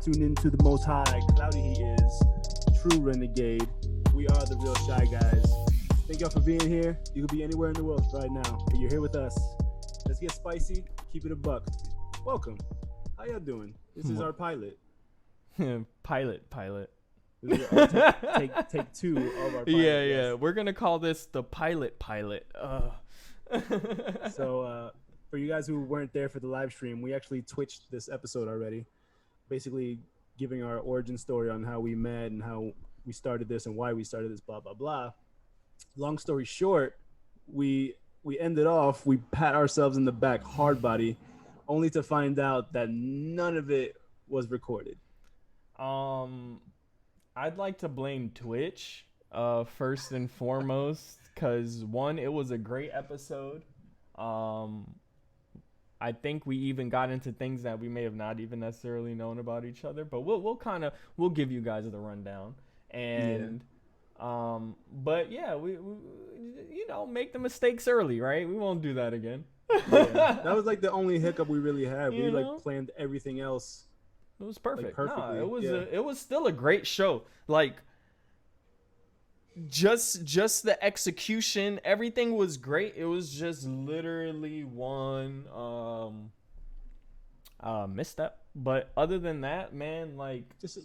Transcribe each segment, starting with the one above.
tuned into the Most High. Cloudy he is, true renegade. We are the Real Shy Guys. Thank y'all for being here. You could be anywhere in the world right now, but you're here with us. Let's get spicy. Keep it a buck. Welcome. How y'all doing? This is our pilot. Pilot. This is our take two of our pilot. Yeah. We're gonna call this the pilot. So, for you guys who weren't there for the live stream, we actually twitched this episode already, basically giving our origin story on how we met and how we started this and why we started this, blah blah blah. Long story short, we ended off, we pat ourselves in the back hard body, only to find out that none of it was recorded. I'd like to blame Twitch first and foremost, because one, it was a great episode. I think we even got into things that we may have not even necessarily known about each other, but we'll give you guys the rundown. And but yeah, we make the mistakes early, right? We won't do that again. That was like the only hiccup we really had. We know? planned everything else. It was perfect. Like, perfectly. It was still a great show. Like just the execution, everything was great. It was just literally one misstep. But other than that, man, like just a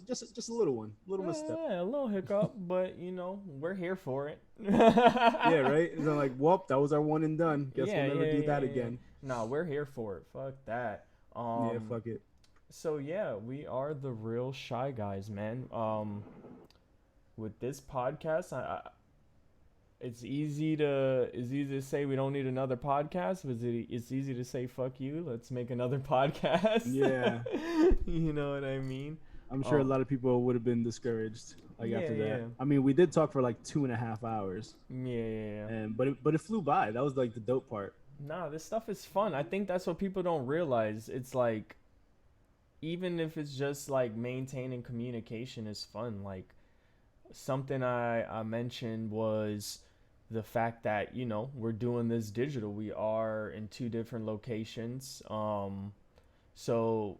little misstep. Yeah, a little hiccup, but we're here for it. Yeah, right. And then like, well, that was our one and done. Guess we'll never do that again. No, we're here for it. Fuck that. Yeah, fuck it. So yeah, we are the Real Shy Guys, man. With this podcast, it's easy to say we don't need another podcast, but it's easy to say fuck you. Let's make another podcast. Yeah. You know what I mean? I'm sure a lot of people would have been discouraged after that. Yeah. I mean, we did talk for like 2.5 hours. Yeah. And but it flew by. That was like the dope part. Nah, this stuff is fun. I think that's what people don't realize. It's like, even if it's just like maintaining communication is fun. Like something I mentioned was the fact that, we're doing this digital. We are in 2 different locations. So,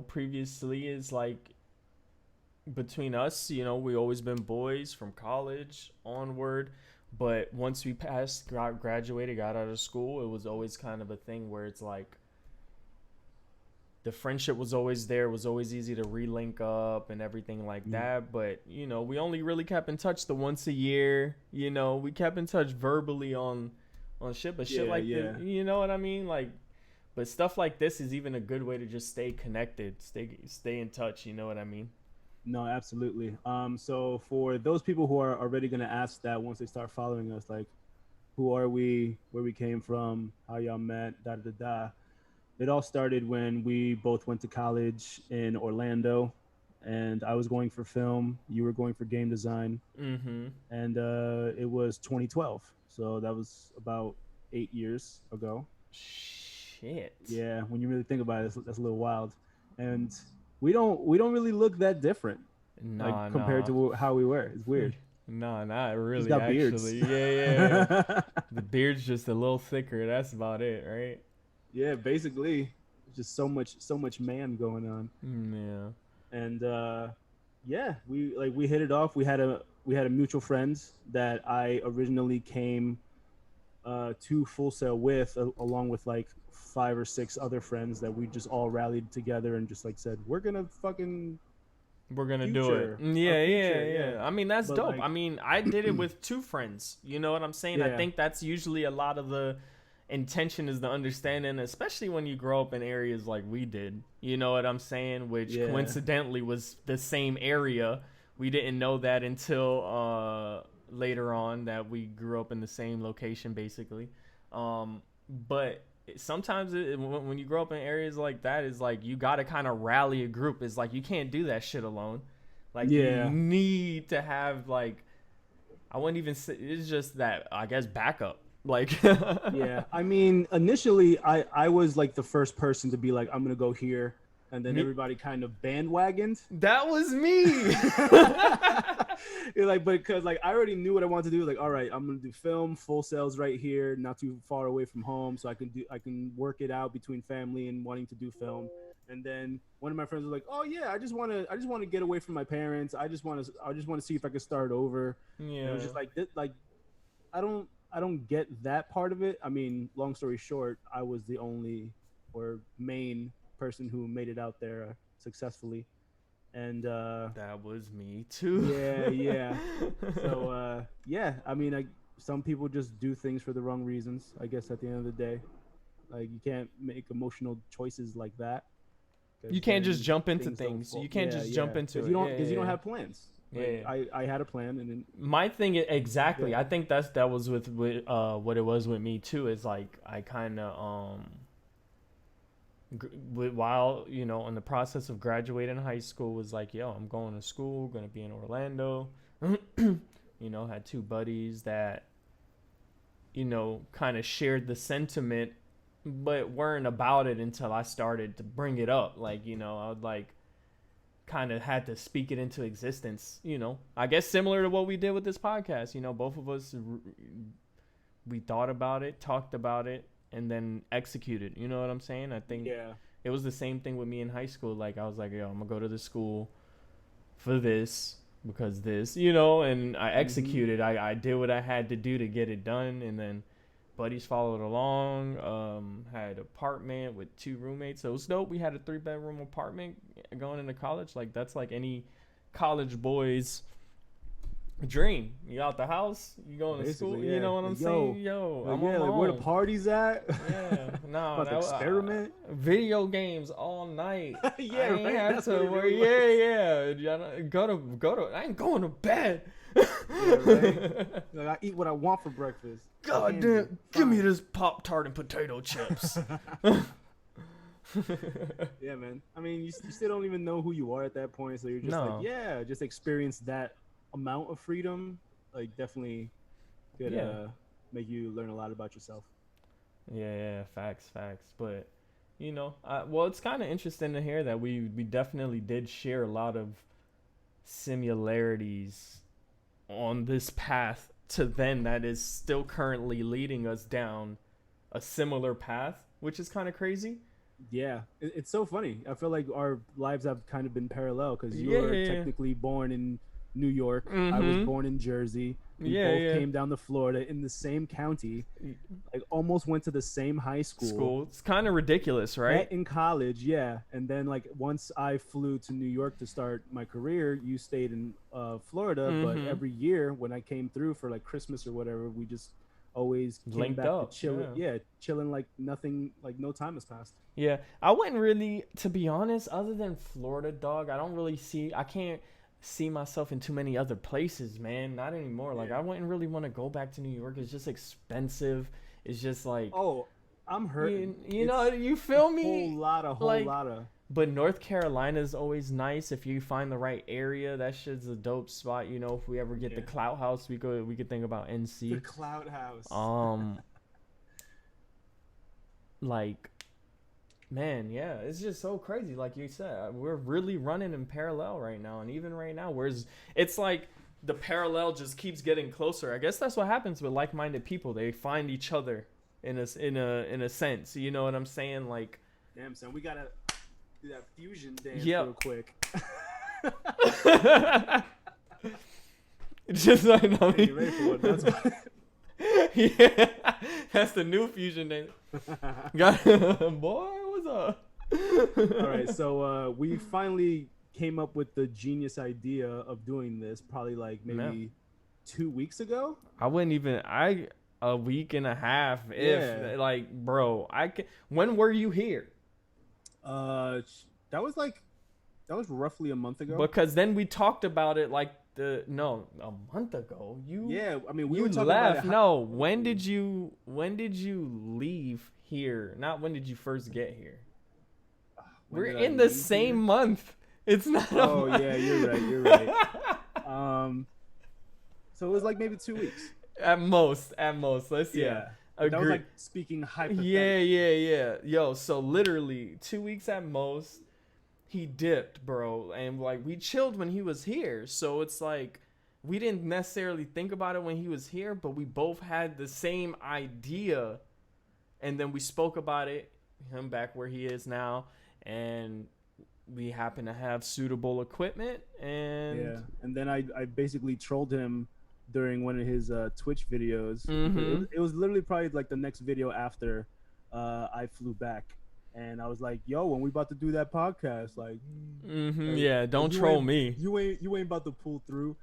previously is like between us, we always been boys from college onward. But once we graduated, got out of school, it was always kind of a thing where it's like the friendship was always there, was always easy to relink up and everything like that. But, we only really kept in touch the once a year. We kept in touch verbally on shit, but shit this, you know what I mean? Like, but stuff like this is even a good way to just stay connected, stay in touch. You know what I mean? No, absolutely. So for those people who are already going to ask that once they start following us, like, who are we, where we came from, how y'all met, da-da-da-da. It all started when we both went to college in Orlando, and I was going for film. You were going for game design. Mm-hmm. And it was 2012. So that was about 8 years ago. Shit. Yeah, when you really think about it, that's a little wild. And we don't really look that different. Compared to how we were. It's weird. No, not really. He's got actually. Beards. Yeah. The beard's just a little thicker. That's about it, right? Yeah, basically, just so much man going on. Yeah. And we hit it off. We had a mutual friend that I originally came to Full Sail with, along with like 5 or 6 other friends that we just all rallied together and just like said, we're gonna do it. Yeah. I mean, that's dope. I mean, I did it with 2 friends. You know what I'm saying? Yeah. I think that's usually a lot of the intention, is the understanding, especially when you grow up in areas like we did. You know what I'm saying? Which coincidentally was the same area. We didn't know that until later on, that we grew up in the same location, basically. But sometimes when you grow up in areas like that, is like you got to kind of rally a group. It's like you can't do that shit alone. Like you need to have, like, I wouldn't even say, it's just that, I guess, backup. Like Yeah, I mean, initially I was like the first person to be like, I'm gonna go here, and then everybody kind of bandwagoned. That was me. You're like, but because like I already knew what I wanted to do. Like, all right, I'm gonna do film. Full Sail's right here, not too far away from home, so I can work it out between family and wanting to do film. And then one of my friends was like, "Oh yeah, I just want to get away from my parents. I just want to see if I could start over." And it was Yeah. just like, like I don't get that part of it. I mean, long story short, I was the only or main person who made it out there successfully, and That was me too. yeah, yeah. So yeah, I mean, some people just do things for the wrong reasons. I guess at the end of the day, like you can't make emotional choices like that You because can't just then jump into things don't things. fall. You can't Yeah, just jump yeah. into Because it. Yeah, you don't yeah, have plans. yeah. Like Yeah. I had a plan and then My thing exactly. yeah. I think that was with what it was with me too. Is like I kind of while in the process of graduating high school was like, yo, I'm going to school, gonna be in Orlando. Had two buddies that kind of shared the sentiment, but weren't about it until I started to bring it up. Like, I would like kind of had to speak it into existence. I guess similar to what we did with this podcast. Both of us we thought about it, talked about it, and then executed. You know what I'm saying? I think Yeah. it was the same thing with me in high school. Like I was like, yo, I'm gonna go to the school for this because this, and I executed. I did what I had to do to get it done, and then buddies followed along. Had an apartment with two roommates, so it was dope. We had a 3-bedroom apartment going into college. Like that's like any college boy's dream. You out the house, you going to Basically, school. yeah. You know what I'm saying? Yo, like, I'm yeah, on my like where the own. parties at? Yeah, no, About to experiment. video games all night. Yeah, I ain't right? have That's to what it worry. really Yeah. Go to. I ain't going to bed. Yeah, right. Like I eat what I want for breakfast. God Candy, damn! Give me fine. this Pop-Tart and potato chips. Yeah, man. I mean, you still don't even know who you are at that point, so you're just No. like, yeah, just experience that amount of freedom. Like, definitely could Yeah. make you learn a lot about yourself. Yeah, facts. But well, it's kind of interesting to hear that we definitely did share a lot of similarities on this path to then that is still currently leading us down a similar path, which is kind of crazy. Yeah, it's so funny. I feel like our lives have kind of been parallel because you Yeah, were yeah, yeah. technically born in New York. I was Mhm. born in Jersey. We Yeah, both yeah. came down to Florida in the same county. Like almost went to the same high school. It's kind of ridiculous, right? Met in college, yeah. And then like once I flew to New York to start my career, you stayed in Florida. But Mhm. every year when I came through for like Christmas or whatever, we just always came Linked back up, to chill. yeah. Yeah, chilling like nothing, like no time has passed. Yeah, I wouldn't really, to be honest, other than Florida, dog. I can't see myself in too many other places, man. Not anymore. Like Yeah. I wouldn't really want to go back to New York. It's just expensive. It's just like, Oh, I'm hurting. you know, you feel me? Whole lot of. But North Carolina is always nice if you find the right area. That shit's a dope spot. If we ever get the Yeah. Clout House, we could think about The NC. Cloud House. Like, man, yeah, it's just so crazy. Like you said, we're really running in parallel right now, and even right now, whereas it's like the parallel just keeps getting closer. I guess that's what happens with like-minded people. They find each other in a sense. You know what I'm saying? Like, Damn, son, we gotta do that fusion dance Yep. real quick. it's just like, I You mean, ready for what? That's what. yeah, that's the new fusion name. Boy, what's up? All right, so we finally came up with the genius idea of doing this probably like maybe Yeah. 2 weeks ago. I wouldn't even. A week and a half. If Yeah. like, bro, when were you here? That was roughly a month ago. Because then we talked about it like a month ago. Yeah, I mean we You were talking left. about it. No, when did you leave here? Not when did you first get here? When We're did I in the leave same here? month. It's not. a Oh month. yeah, you're right. So it was like maybe 2 weeks. At most. Let's Yeah. agree. That was like speaking hypothetically. Yeah. Yo, so literally 2 weeks at most, he dipped, bro. And like we chilled when he was here. So it's like we didn't necessarily think about it when he was here, but we both had the same idea. And then we spoke about it, him back where he is now. and we happen to have suitable equipment, and Yeah, and then I basically trolled him during one of his Twitch videos. mm-hmm. It was literally probably like the next video after I flew back, and I was like, "Yo, when we about to do that podcast, like, Mm-hmm. like, Yeah, don't troll me. you ain't about to pull through."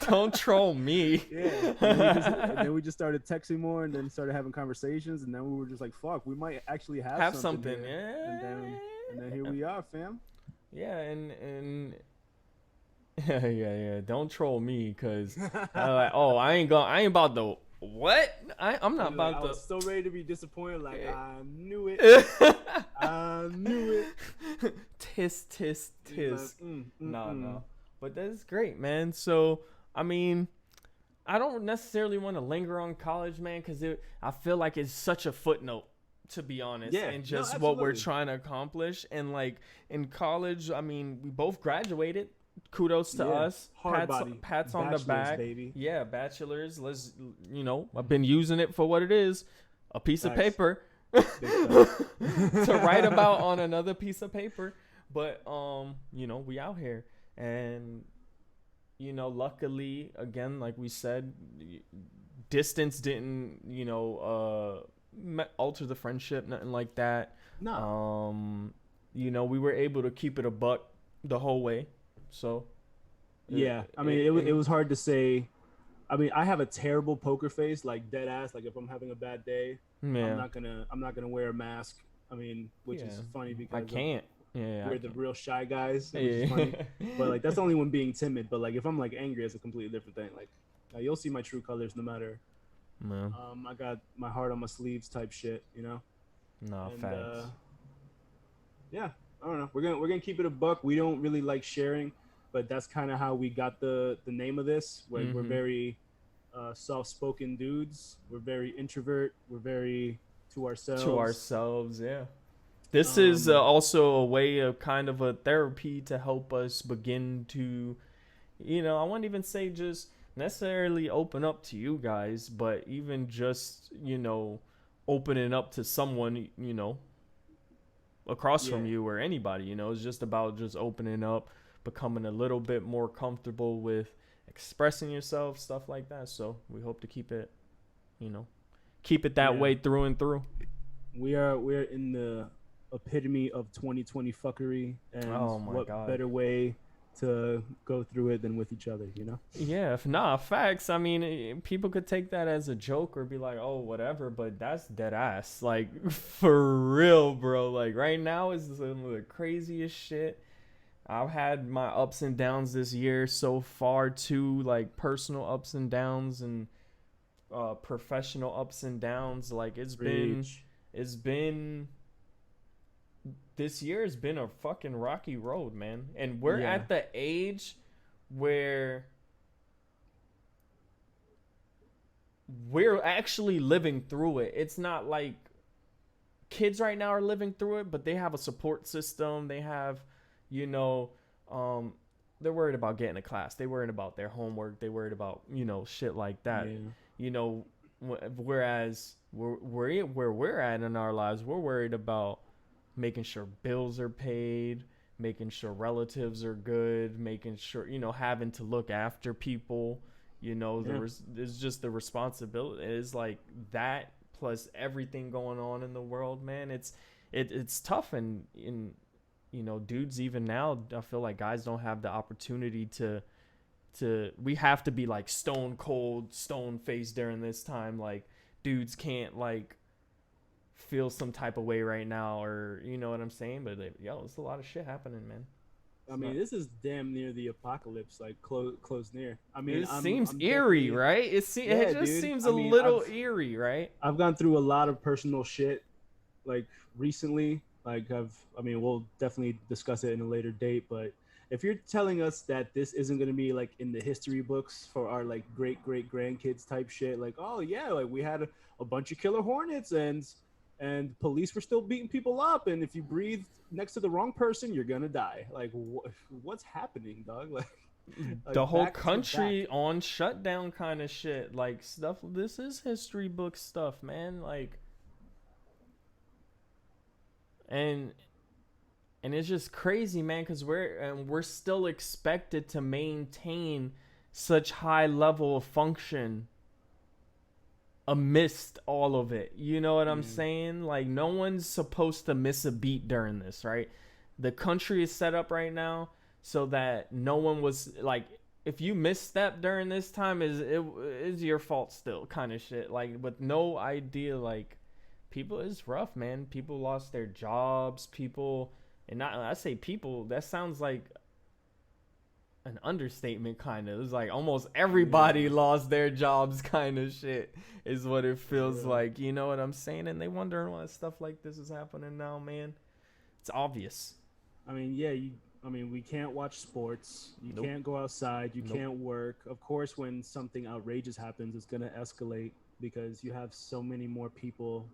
Don't troll me. Yeah, and then we just started texting more, and then started having conversations, and then we were just like, "Fuck, we might actually have something here." Yeah. And then here we are, fam. Yeah, and yeah. Don't troll me, cause like, oh, I ain't about to what? I'm not about I to. was so ready to be disappointed. Like, I knew it. Tis, I knew it. tis. Like, No. But that's great, man. So, I mean, I don't necessarily want to linger on college, man, because I feel like it's such a footnote, to be honest, Yeah, and no, just what we're absolutely. trying to accomplish. And like in college, I mean, we both graduated. Kudos to Yeah, us. hard body. Pats on the Bachelor's, back. baby. Yeah, bachelors. Let's, I've been using it for what it is, a piece of Facts. paper Big to write about on another piece of paper. But we out here, and luckily, again, like we said, distance didn't alter the friendship, nothing like that. No. We were able to keep it a buck the whole way. So Yeah, I mean, it was hard to say. I mean, I have a terrible poker face, like dead ass. Like if I'm having a bad day, yeah. I'm not gonna wear a mask. I mean, which is funny because I can't. Yeah, we're the real shy guys, which Yeah. is funny. But like that's only when being timid. But like if I'm like angry, it's a completely different thing. Like you'll see my true colors no matter. Man. I got my heart on my sleeves type shit, you know. No, And, facts. yeah, I don't know. We're gonna keep it a buck. We don't really like sharing, but that's kind of how we got the name of this. We're very soft-spoken dudes. We're very introvert. We're very to ourselves. Yeah. This is also a way of kind of a therapy to help us begin to, I wouldn't even say just necessarily open up to you guys, but even just, opening up to someone, across from you or anybody, it's just about just opening up, becoming a little bit more comfortable with expressing yourself, stuff like that. So we hope to keep it that way through and through. We're in the epitome of 2020 fuckery, and what better way to go through it than with each other, Yeah, facts. I mean, people could take that as a joke or be like, oh, whatever, but that's dead ass. Like, for real, bro. Like, right now is some of the craziest shit. I've had my ups and downs this year so far, too, like personal ups and downs and professional ups and downs. Like, this year has been a fucking rocky road, man. And we're at the age where we're actually living through it. It's not like kids right now are living through it, but they have a support system. They have, they're worried about getting to class. They're worried about their homework. They're worried about, shit like that. Yeah. Whereas where we're at in our lives, we're worried about making sure bills are paid, making sure relatives are good, making sure, having to look after people, there's just the responsibility. It's like that plus everything going on in the world, man. It's tough. And dudes, even now, I feel like guys don't have the opportunity to we have to be like stone cold, stone faced during this time. Like dudes can't like feel some type of way right now, or you know what I'm saying. But it's a lot of shit happening, man. I mean, this is damn near the apocalypse, like close near. I mean, it seems eerie, right? It just seems a little eerie, right? I've gone through a lot of personal shit, like recently. Like we'll definitely discuss it in a later date. But if you're telling us that this isn't gonna be like in the history books for our like great grandkids type shit, like oh yeah, like we had a bunch of killer hornets and police were still beating people up, and if you breathe next to the wrong person, you're gonna die. Like, what's happening, dog? Like the whole country on shutdown kind of shit. Like, stuff. This is history book stuff, man. Like, and And it's just crazy, man, because we're still expected to maintain such high level of function amidst all of it. You know what I'm Yeah. saying? Like, no one's supposed to miss a beat during this, right? The country is set up right now so that no one was like, if you misstep during this time, it is your fault still, kind of shit. Like, with no idea, like, people is rough, man. People lost their jobs. People, and not I say people, that sounds like an understatement, kind of. It's like almost everybody Yeah. lost their jobs, kind of shit is what it For feels real. like. You know what I'm saying? And they wondering why stuff like this is happening now, man. It's obvious. I mean, yeah, I mean, we can't watch sports. You Nope. can't go outside. You Nope. can't work. Of course, when something outrageous happens, it's gonna escalate because you have so many more people.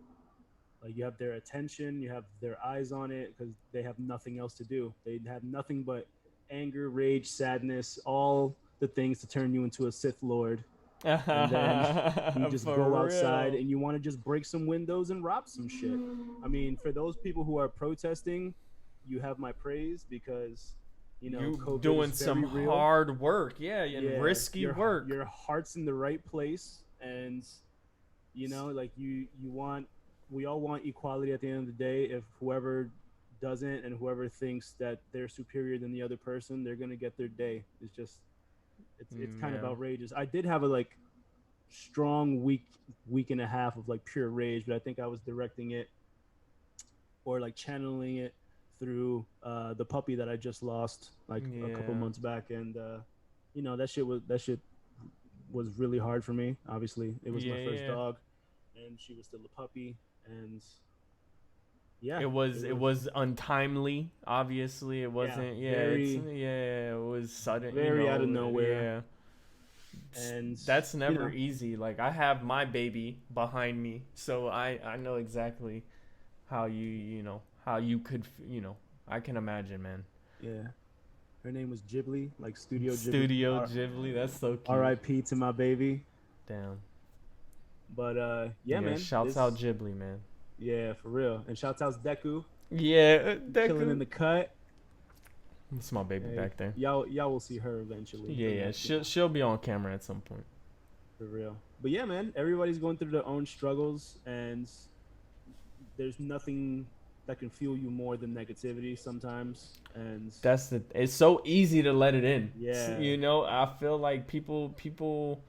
Like you have their attention, you have their eyes on it because they have nothing else to do. They have nothing but anger, rage, sadness, all the things to turn you into a Sith Lord. And then you just go For outside real. and you want to just break some windows and rob some shit. I mean, for those people who are protesting, you have my praise because You COVID is doing some very real. hard work, yeah, and Yeah, risky work. your heart's in the right place, and like you want we all want equality at the end of the day. If whoever doesn't and whoever thinks that they're superior than the other person, they're gonna get their day. It's just it's kind of Yeah. outrageous. I did have a strong week and a half of like pure rage, but I think I was directing it or like channeling it through the puppy that I just lost like a couple Yeah. months back, and that shit was really hard for me. Obviously, it was my Yeah, first yeah. dog, and she was still a puppy, and yeah, It was it it was was untimely. Obviously, it yeah wasn't. very It was sudden. very out of nowhere, Yeah. and That's you never know easy. Like, I have my baby behind me, so I know exactly how how you could I can imagine, man. yeah. Her name was Ghibli, like Studio Ghibli. Studio Ghibli, that's so cute. R.I.P. to my baby. Damn. But yeah, Yeah, man, shouts out this Ghibli, man. yeah for real. And shouts out Deku, Yeah, killing in Deku. the cut. It's my baby Hey, back there. y'all will see her eventually, Yeah, but yeah. not yet. She'll be on camera at some point. For real. But yeah, man, everybody's going through their own struggles, and there's nothing that can fuel you more than negativity sometimes. And It's so easy to let it in. yeah, You know, I feel like people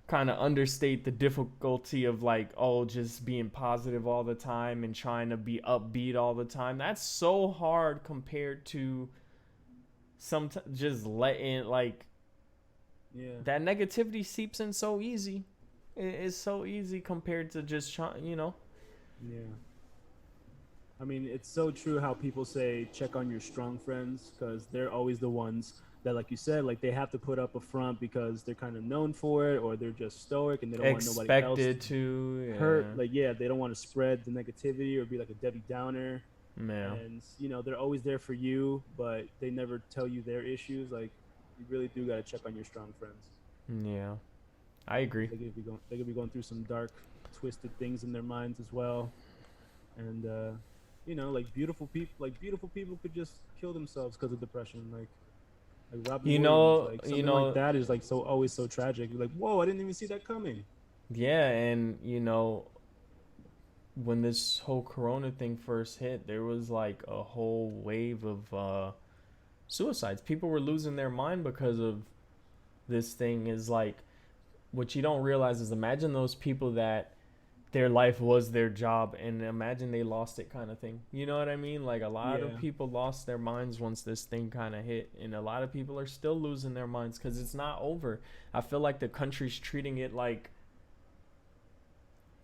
kind of understate the difficulty of, like, oh, just being positive all the time and trying to be upbeat all the time. That's so hard compared to some just letting, like, yeah, that negativity seeps in so easy. It's so easy compared to just trying. yeah. I mean, it's so true how people say check on your strong friends because they're always the ones that, like you said, like they have to put up a front because they're kind of known for it or they're just stoic and they don't want nobody else Expected to, hurt. Like, yeah, they don't want to spread the negativity or be like a Debbie Downer. yeah, yeah, And, they're always there for you, but they never tell you their issues. Like, you really do got to check on your strong friends. yeah. I agree. They could be going through some dark, twisted things in their minds as well. And, beautiful people could just kill themselves because of depression. Like Robin You Williams, know, like you something like know, that is like so always so tragic. You're like, whoa, I didn't even see that coming. yeah, and when this whole corona thing first hit, there was like a whole wave of suicides. People were losing their mind because of this thing. Is like, what you don't realize is, imagine those people that their life was their job and imagine they lost it, kind of thing. You know what I mean? Like, a lot of Yeah, people lost their minds once this thing kind of hit, and a lot of people are still losing their minds because it's not over. I feel like the country's treating it like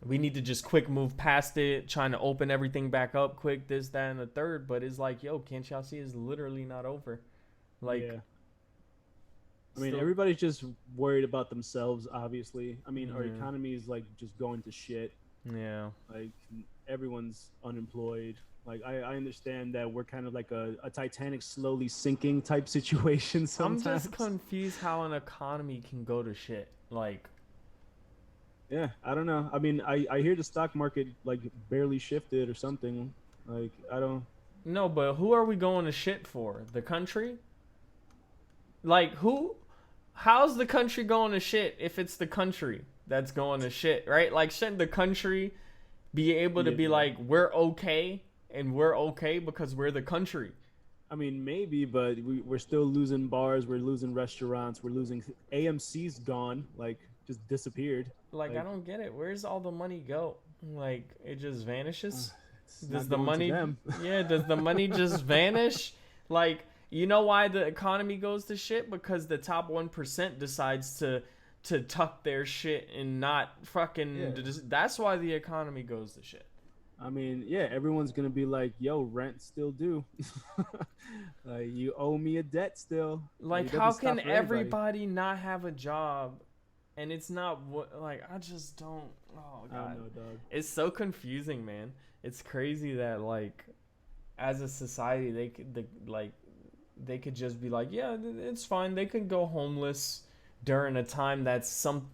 we need to just quick move past it, trying to open everything back up quick, this, that, and the third. But it's like, yo, can't y'all see it's literally not over? Like, yeah. I mean, still, everybody's just worried about themselves. Obviously, I mean, our yeah, economy is like just going to shit. yeah. Like everyone's unemployed. Like I understand that we're kind of like a Titanic slowly sinking type situation I'm just sometimes. confused how an economy can go to shit. Like, Yeah, I don't know. I mean, I hear the stock market like barely shifted or something. Like I don't. No, but who are we going to shit for? The country? Like who? How's the country going to shit if it's the country that's going to shit, right? Like shouldn't the country be able to be Yeah. like we're okay and we're okay because we're the country? I mean, maybe, but we're still losing bars. We're losing restaurants. We're losing AMC's gone, like just disappeared. Like I Like don't get it. Where's all the money go? Like it just vanishes? it's Does not the going to money them. yeah, does the money just vanish? Like, you know why the economy goes to shit? Because the top 1% decides to tuck their shit and not Yeah. fucking that's why the economy goes to shit. I mean, yeah, everyone's gonna be like, "Yo, rent still due. Like, you owe me a debt still." Like, Like it how doesn't can stop for anybody. everybody not have a job and it's not what like I just don't oh I don't god. know, dog. It's so confusing, man. It's crazy that like as a society they could just be like, yeah, it's fine. They could go homeless during a time that's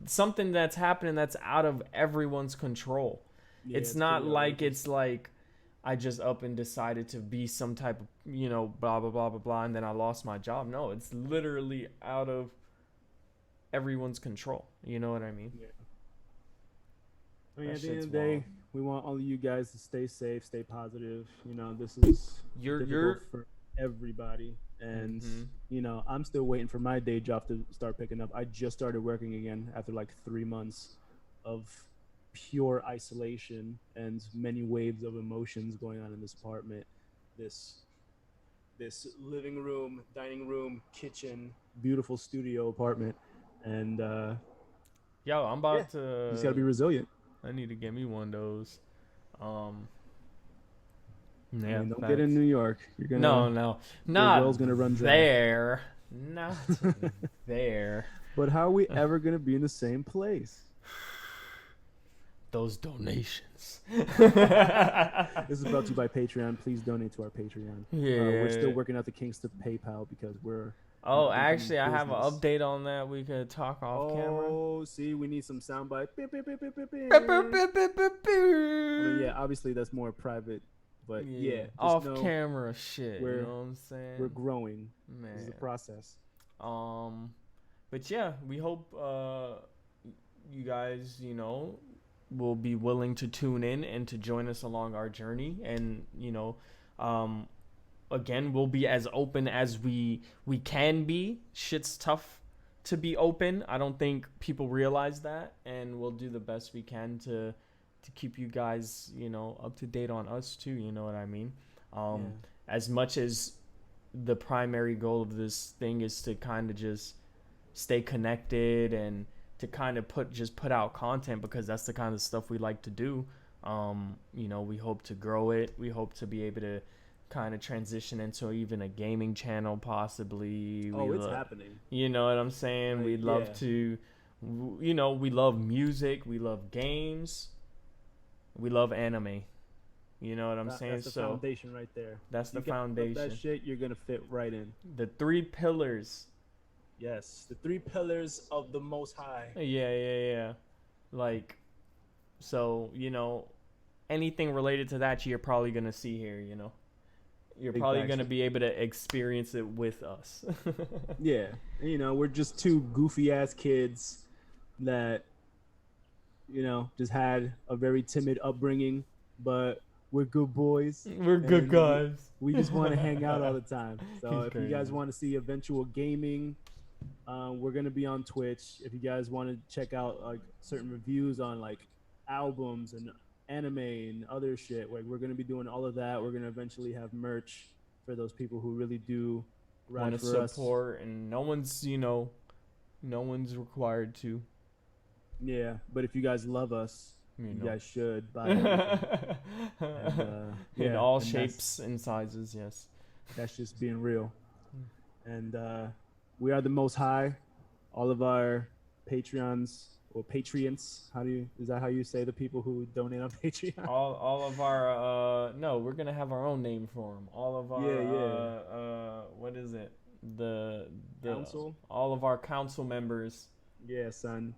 something that's happening that's out of everyone's control. Yeah, It's it's not pretty like outrageous. it's like I just up and decided to be some type of, blah blah blah blah blah and then I lost my job. No, it's literally out of everyone's control. You know what I mean? Yeah. I mean, That at the end shit's of the wild. day, we want all of you guys to stay safe, stay positive. This is difficult You're for everybody, and mhm. I'm still waiting for my day job to start picking up. I just started working again after like 3 months of pure isolation and many waves of emotions going on in this apartment. This this living room, dining room, kitchen, beautiful studio apartment, and Yo, I'm yeah, about you just gotta to be resilient. I need to get me one of those. Um, I yeah, mean, don't get in facts. New York. You're No, gonna no, Your not well's gonna run dry. there. Not there. But how are we ever gonna be in the same place? Those donations. This is brought to you by Patreon. Please donate to our Patreon. We're still Yeah. working out the kinks to PayPal because we're an Oh, up and coming actually, I have an business. update on that. We could talk off camera. Oh, see, we need some soundbite. Beep, beep, beep, beep, beep, Beep, beep, beep. beep, beep, beep, I mean, beep. yeah, obviously that's more private, but Yeah, yeah, just off know camera shit. You know we're what I'm we're saying, growing. This is a man? process. Um, but yeah, we hope you guys, will be willing to tune in and to join us along our journey, and um, again, we'll be as open as we can be. Shit's tough to be open. I don't think people realize that, and we'll do the best we can to keep you guys, up to date on us too. You know what I mean? Um, Yeah, as much as the primary goal of this thing is to kind of just stay connected and to kind of put out content because that's the kind of stuff we like to do. We hope to grow it. We hope to be able to kind of transition into even a gaming channel possibly. oh, it's happening. You know what I'm saying? Like, We'd love yeah, to, we love music, we love games, we love anime. You know what I'm saying? that's the So foundation right there. that's the You got that foundation. shit, you're gonna fit right in. The three pillars. Yes, the three pillars of the Most High. Yeah, yeah, yeah. Like, so, anything related to that you're probably going to see here, You're Big probably facts. going to be able to experience it with us. Yeah, we're just two goofy ass kids that just had a very timid upbringing, but we're good boys, We're good and guys. we just want to hang out all the time. So He's if you guys crazy. want to see eventual gaming, we're gonna be on Twitch. If you guys want to check out like certain reviews on like albums and anime and other shit, like we're gonna be doing all of that. We're gonna eventually have merch for those people who really do Want ride to for us. support, and no one's required to, Yeah, but if you guys love us, you you know. guys should buy everything. And In yeah, all and shapes and sizes, yes. that's just being real. And we are the Most High. All of our Patreons or Patreons. Is that how you say the people who donate on Patreon? All of our no, we're gonna have our own name for them. All of our Yeah. what is it? The Council. all of our council members. Yeah, son.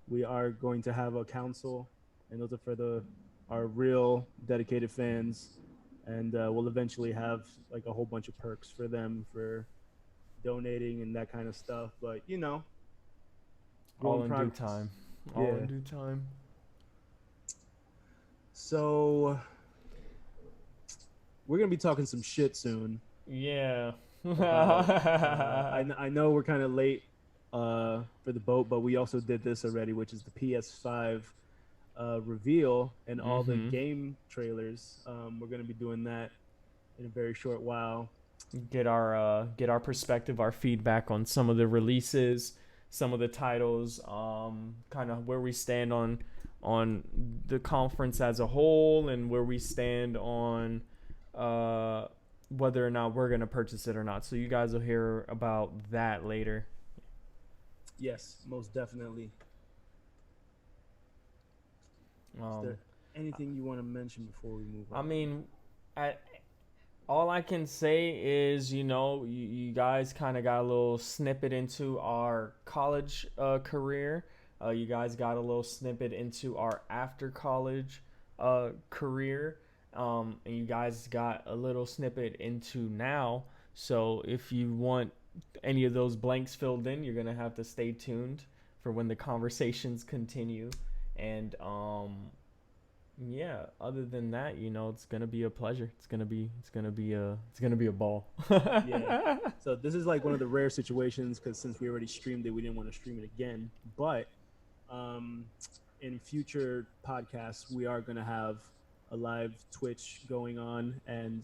We are going to have a council, and those are for our real dedicated fans. and we'll eventually have like a whole bunch of perks for them for donating and that kind of stuff. But All growing in due progress. time. All Yeah. in due time. So we're gonna be talking some shit soon. Yeah. About, I know we're kind of late for the boat, but we also did this already, which is the PS5 reveal and all the Mhm. game trailers. We're gonna be doing that in a very short while. Get our perspective, our feedback on some of the releases, some of the titles, kind of where we stand on the conference as a whole, and where we stand on whether or not we're gonna purchase it or not. So you guys will hear about that later. Yes, most definitely. Is there anything you want to mention before we move on? I mean, I all I can say is, you guys kind of got a little snippet into our college career. You guys got a little snippet into our after college career. And you guys got a little snippet into now. So if you want any of those blanks filled in, you're going to have to stay tuned for when the conversations continue. And yeah, other than that, it's gonna be a pleasure. It's gonna be a ball. Yeah. So this is like one of the rare situations because since we already streamed it, we didn't want to stream it again. But in future podcasts, we are gonna have a live Twitch going on, and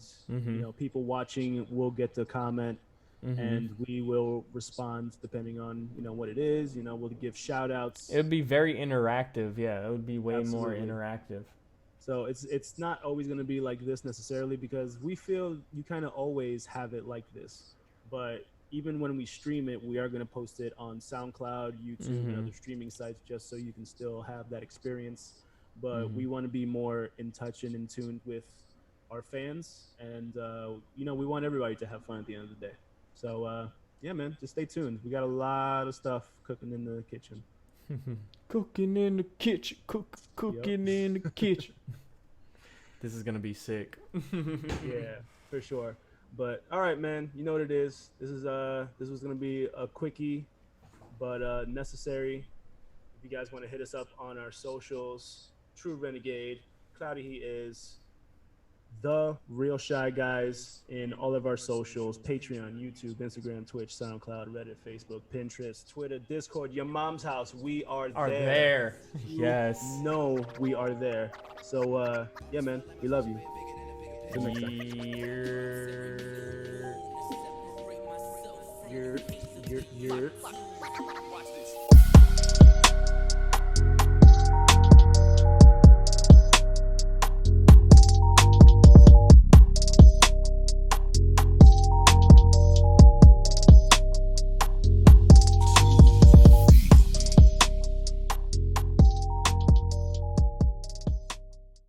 people watching will get to comment, and we will respond depending on what it is. We'll give shout outs. It would be very interactive. Yeah, it would be way Absolutely. more interactive. So it's not always going to be like this necessarily, because we feel you kind of always have it like this. But even when we stream it, we are going to post it on SoundCloud, YouTube, and other streaming sites, just so you can still have that experience. But we want to be more in touch and in tune with our fans, and we want everybody to have fun at the end of the day. So yeah, man, just stay tuned. We got a lot of stuff cooking in the kitchen. Cooking in the kitchen, cooking in the kitchen. This is gonna be sick. Yeah, for sure. But all right, man, you know what it is. This was gonna be a quickie, but necessary. If you guys want to hit us up on our socials, True Renegade, Cloudy He Is, The Real Shy Guys in all of our socials: Patreon, YouTube, Instagram, Twitch, SoundCloud, Reddit, Facebook, Pinterest, Twitter, Discord, your mom's house. We are there. Yes. No, we are there. So yeah, man, we love you. Till next time. You're